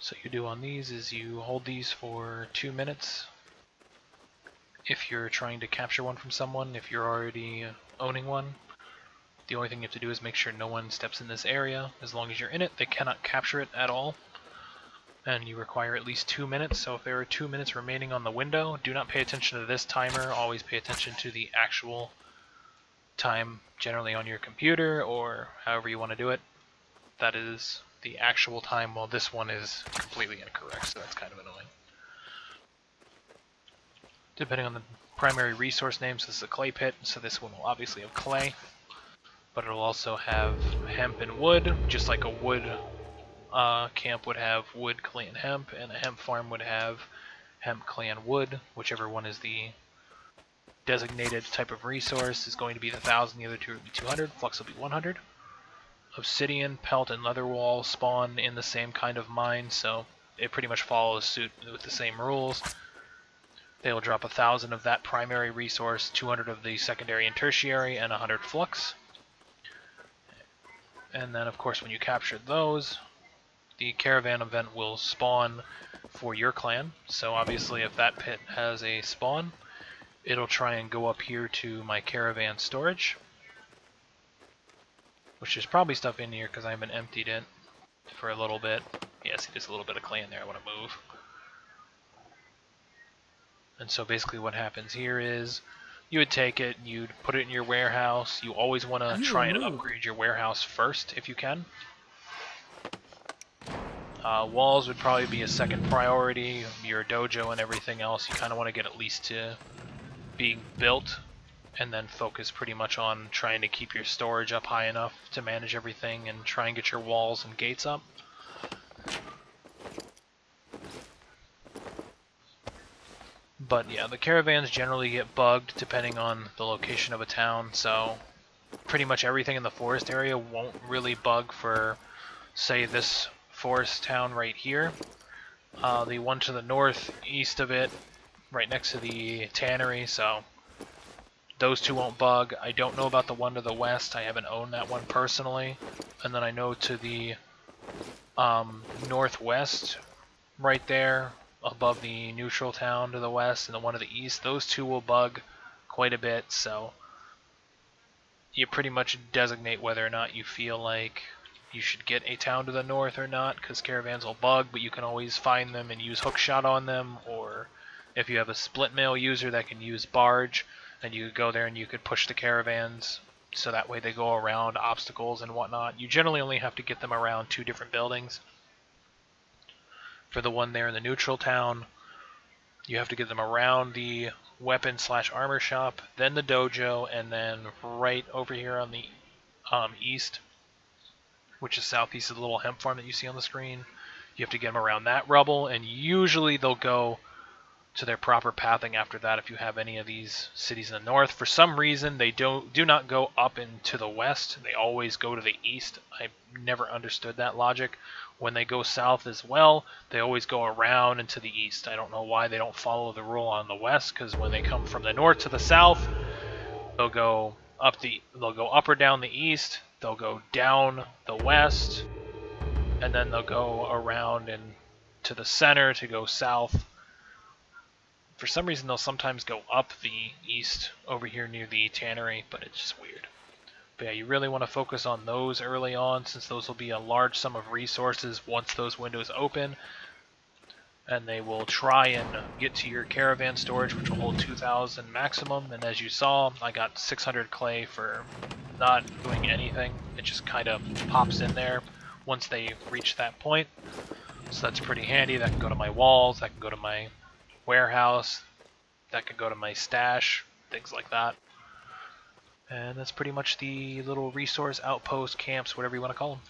So you do on these is you hold these for 2 minutes if you're trying to capture one from someone. If you're already owning one, the only thing you have to do is make sure no one steps in this area. As long as you're in it, they cannot capture it at all. And you require at least 2 minutes, so if there are 2 minutes remaining on the window, do not pay attention to this timer, always pay attention to the actual time, generally on your computer or however you want to do it. That is the actual time, while this one is completely incorrect, so that's kind of annoying. Depending on the primary resource name, so this is a clay pit, so this one will obviously have clay, but it'll also have hemp and wood, just like a wood camp would have wood, clay, and hemp, and a hemp farm would have hemp, clay, and wood. Whichever one is the designated type of resource is going to be the 1,000, the other two will be 200, flux will be 100. Obsidian, pelt, and leather wall spawn in the same kind of mine, so it pretty much follows suit with the same rules. They will drop 1,000 of that primary resource, 200 of the secondary and tertiary, and 100 flux. And then, of course, when you capture those, the caravan event will spawn for your clan. So obviously, if that pit has a spawn, it'll try and go up here to my caravan storage, which is probably stuff in here because I haven't emptied it for a little bit. Yeah, see, there's a little bit of clay in there I want to move. And so basically what happens here is you would take it, you'd put it in your warehouse. You always want to try and upgrade your warehouse first if you can. Walls would probably be a second priority. Your dojo and everything else, you kind of want to get at least to being built, and then focus pretty much on trying to keep your storage up high enough to manage everything and try and get your walls and gates up. But yeah, the caravans generally get bugged depending on the location of a town, so pretty much everything in the forest area won't really bug for, say, this forest town right here. The one to the northeast of it, right next to the tannery, so those two won't bug. I don't know about the one to the west. I haven't owned that one personally. And then I know to the northwest, right there, above the neutral town to the west, and the one to the east, those two will bug quite a bit, so you pretty much designate whether or not you feel like you should get a town to the north or not, because caravans will bug, but you can always find them and use hookshot on them, or if you have a split mail user that can use barge, then you could go there and you could push the caravans, so that way they go around obstacles and whatnot. You generally only have to get them around 2 different buildings. For the one there in the neutral town, you have to get them around the weapon/armor shop, then the dojo, and then right over here on the east, which is southeast of the little hemp farm that you see on the screen, you have to get them around that rubble, and usually they'll go to their proper pathing after that if you have any of these cities in the north. For some reason, they do not go up and to the west. They always go to the east. I've never understood that logic. When they go south as well, they always go around and to the east. I don't know why they don't follow the rule on the west, because when they come from the north to the south, they'll go up or down the east, they'll go down the west, and then they'll go around and to the center to go south. For some reason, they'll sometimes go up the east over here near the tannery, but it's just weird. But yeah, you really want to focus on those early on, since those will be a large sum of resources once those windows open. And they will try and get to your caravan storage, which will hold 2,000 maximum. And as you saw, I got 600 clay for not doing anything. It just kind of pops in there once they reach that point. So that's pretty handy. That can go to my walls, that can go to my warehouse, that could go to my stash, things like that. And that's pretty much the little resource outpost, camps, whatever you want to call them.